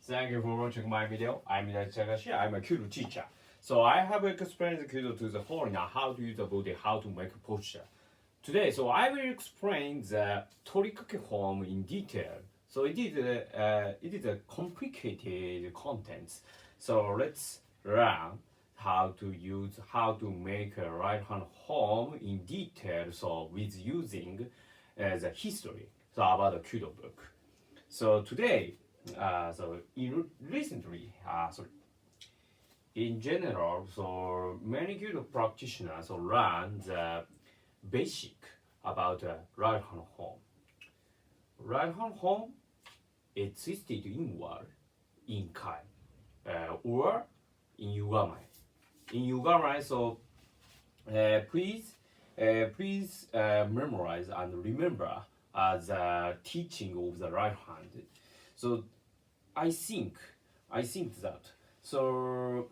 Thank you for watching my video. I'm Takashi. I'm a Kudo teacher. So I have explained the Kudo to the foreigner how to use the body, how to make a posture. Today, so I will explain the torikake form in detail. So it is a complicated content. So let's learn how to make a right hand form in detail. So with using the history about the Kudo book. So today, recently, in general, so many Kudo practitioners learn the basic about right hand form. Right hand form is twisted inward in kai or in yugamai. In yugamai, so please memorize and remember the teaching of the right hand. So I think that so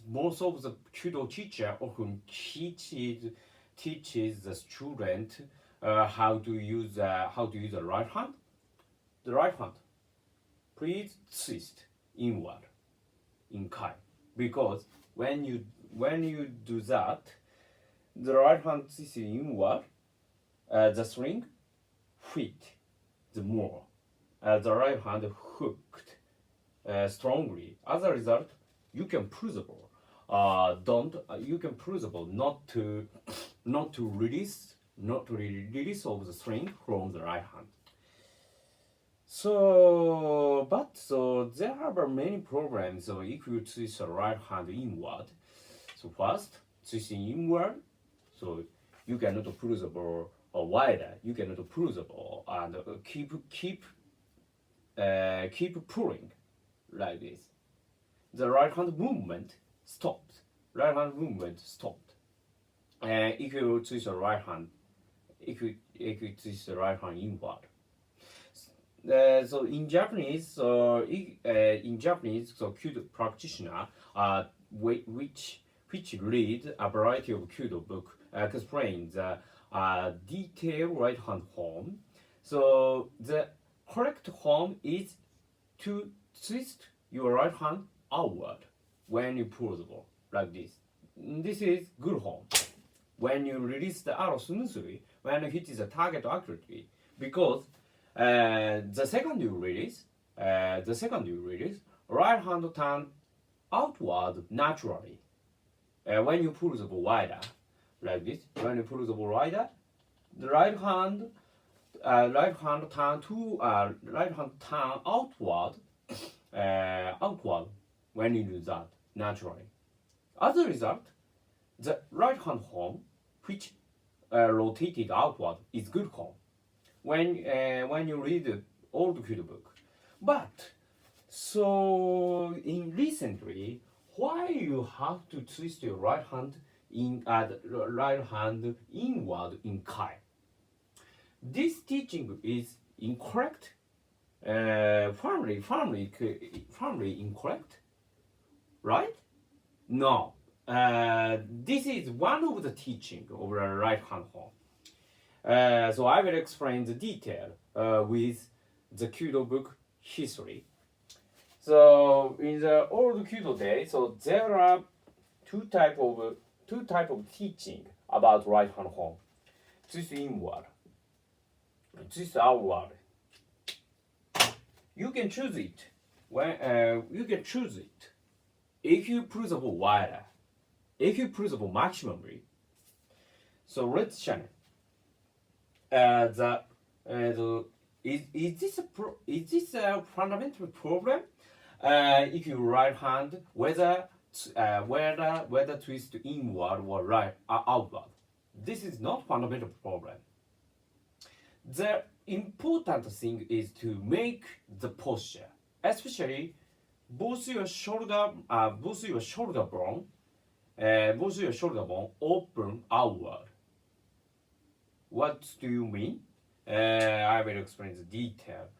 most of the Kudo teacher often teaches the student how to use the right hand. The right hand, please twist inward in kai, because when you do that, the right hand twists inward, the string fit the more. The right hand hooked strongly. As a result, you can pull the ball. You can pull the ball not to release of the string from the right hand. So there are many problems. So if you twist the right hand inward, so first twisting inward, so you cannot pull the ball wider. You cannot pull the ball and keep pulling like this. The right hand movement stopped. Right hand movement stopped. If you twist the right hand, if you twist the right hand inward. So in Japanese, so Kudo practitioner which read a variety of Kudo book explain the detailed right hand form. So the correct form is to twist your right hand outward when you pull the ball like this. This is good form. When you release the arrow smoothly, when you hit the target accurately, because the second you release, right hand turn outward naturally. When you pull the ball wider, like this, when you pull the ball wider, the right hand turn outward when you do that naturally. As a result, the right hand form, which rotated outward, is good form when you read the old Kudo book. But so in recently, why you have to twist your right hand inward in kai? This teaching is incorrect. Firmly incorrect, right? No. This is one of the teaching of the right hand form. So I will explain the detail with the Kudo book history. So in the old Kudo days, so there are two type of teaching about right hand form: twist inward, twist outward. You can choose it if you pull the ball wider, if you pull the ball maximally. So let's check. Is this a fundamental problem? If you right hand, whether twist inward or outward, this is not fundamental problem. The important thing is to make the posture, especially both your shoulder bone open outward. What do you mean? I will explain the detail.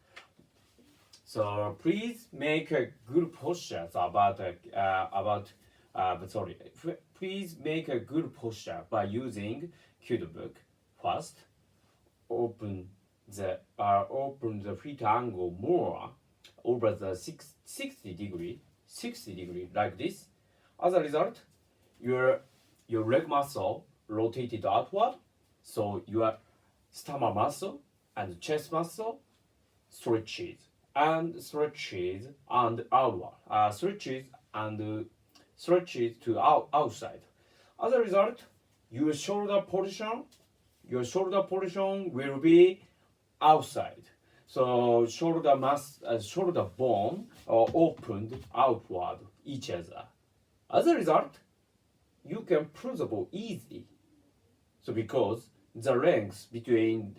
So please make a good posture please make a good posture by using Kudo book. First, open the feet angle more over the 60 degree like this. As a result, your leg muscle rotated outward, so your stomach muscle and chest muscle stretches and outward, stretches to outside. As a result, your shoulder position will be outside. So shoulder bone are opened outward each other. As a result, you can pull the ball easily. So because the length between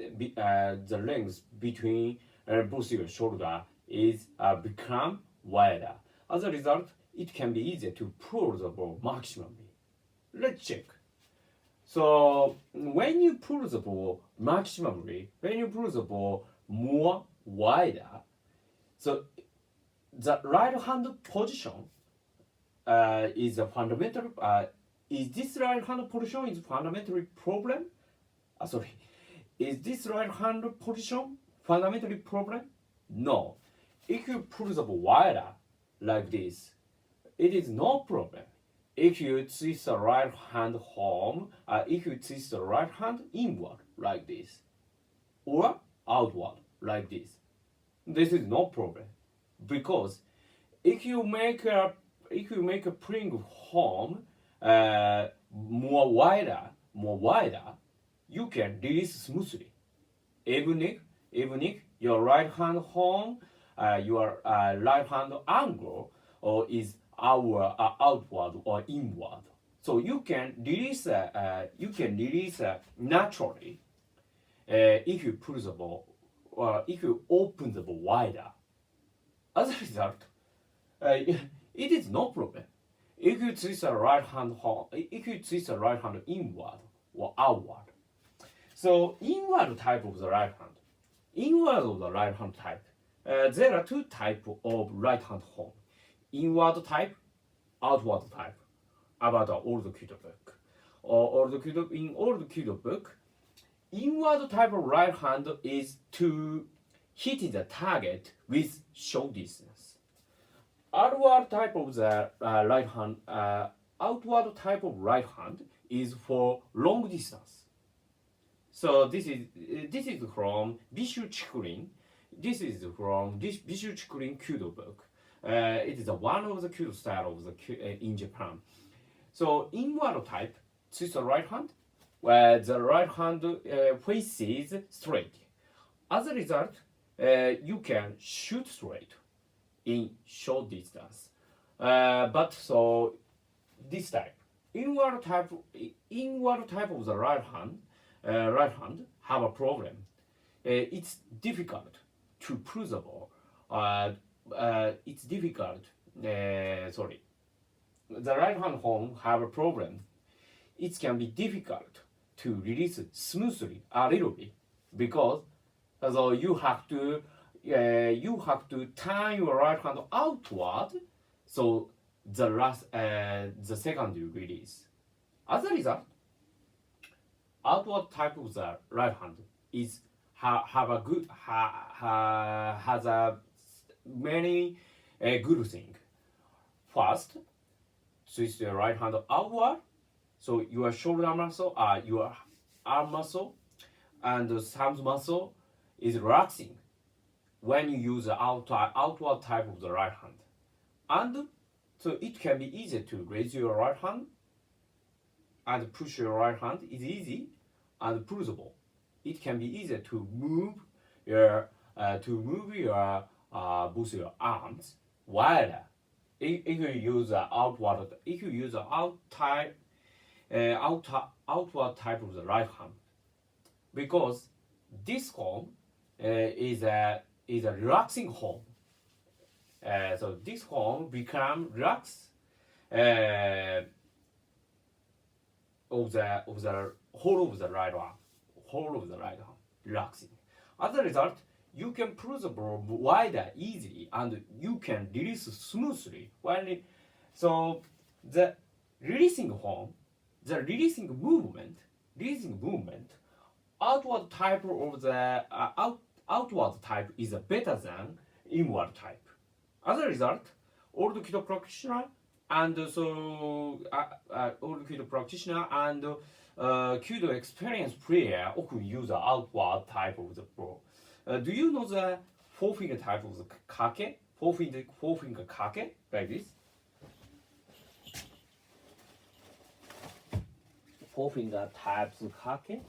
both your shoulder is become wider. As a result, it can be easier to pull the ball maximally. Let's check. So when you pull the ball maximally, when you pull the ball more wider, so the right hand position is a fundamental. Is this right hand position is fundamentally problem? Is this right hand position fundamentally problem? No. If you pull the ball wider like this, it is no problem. If you twist the right hand home, if you twist the right hand inward like this, or outward like this is no problem, because if you make a pulling home more wider, you can release smoothly. Even if your right hand home, your right hand angle is outward or inward, so you can release naturally if you pull the ball or if you open the ball wider. As a result, it is no problem if you twist the right hand inward or outward. So inward type of the right hand type, there are two types of right hand home: inward type, outward type. About the old kid book. In old kid book, inward type of right hand is to hit the target with short distance. Outward type of the right hand is for long distance. So this is from Bishu Chikurin. This is from this Bishu Chikurin Kudo book. It is one of the Kudo style of the in Japan. So inward type, twist the right hand, where the right hand faces straight. As a result, you can shoot straight in short distance. But so this type, inward type of the right hand have a problem. It's difficult to pull the ball. It's difficult. The right hand home have a problem. It can be difficult to release smoothly a little bit, because you have to turn your right hand outward, so the second you release. As a result, outward type of the right hand is has a many good thing. First, twist your right hand outward, so your shoulder muscle, your arm muscle, and the thumb muscle is relaxing when you use the outward type of the right hand. And so it can be easier to raise your right hand and push your right hand is easy and pullable. It can be easier to move your both your arms wider. If you use outward type of the right hand, because this home is a relaxing home. So this home become relax of the whole of the right arm, relaxing. As a result, you can pull the ball wider easily, and you can release smoothly. So the releasing movement, outward type is better than inward type. As a result, old Kido practitioner and old Kido practitioner and Kido experienced player often use the outward type of the pro. Do you know the four-finger type of the kake? Four-finger kake, like this. Four-finger types of kake.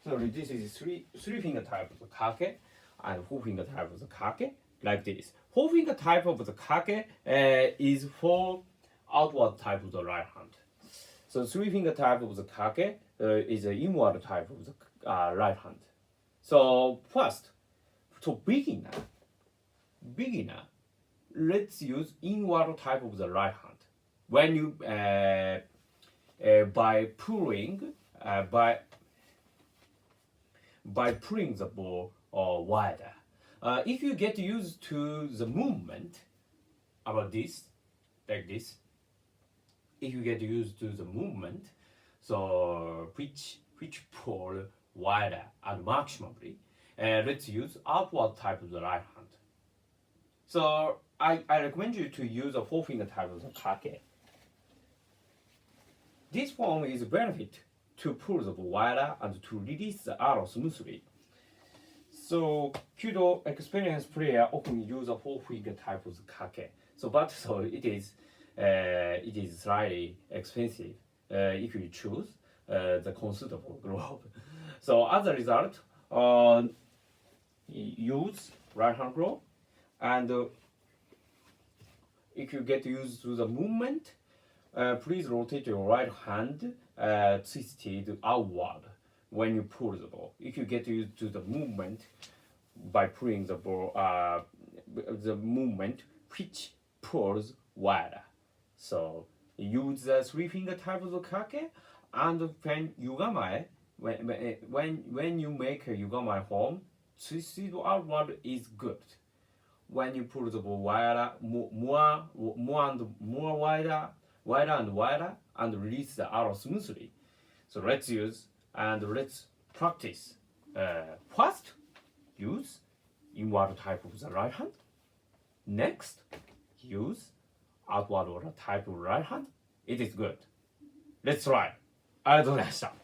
So this is three-finger type of the kake and four-finger type of the kake, like this. Four-finger type of the kake is for outward type of the right hand. So three-finger type of the kake is the inward type of the right hand. So first, to beginner, let's use inward type of the right hand. When you by pulling the ball wider. If you get used to the movement about this, like this, if you get used to the movement, so which pull wider and maximally, let's use outward type of the right hand. So I recommend you to use a four-finger type of the kake. This form is a benefit to pull the ball wider and to release the arrow smoothly. So Kudo experienced player often use a four-finger type of kake. So it is slightly expensive if you choose the considerable glove. So as a result, use right hand glove, and if you get used to the movement, please rotate your right hand twisted outward when you pull the ball. If you get used to the movement by pulling the ball, the movement which pulls wider. So use the three-finger type of the kake, and when yugamae, when you make a yugamae form, twisted outward is good. When you pull the ball wider, more and more wider and wider, and release the arrow smoothly. So let's practice. First, use inward type of the right hand. Next, use outward type of right hand. It is good. Let's try. ありがとうございました。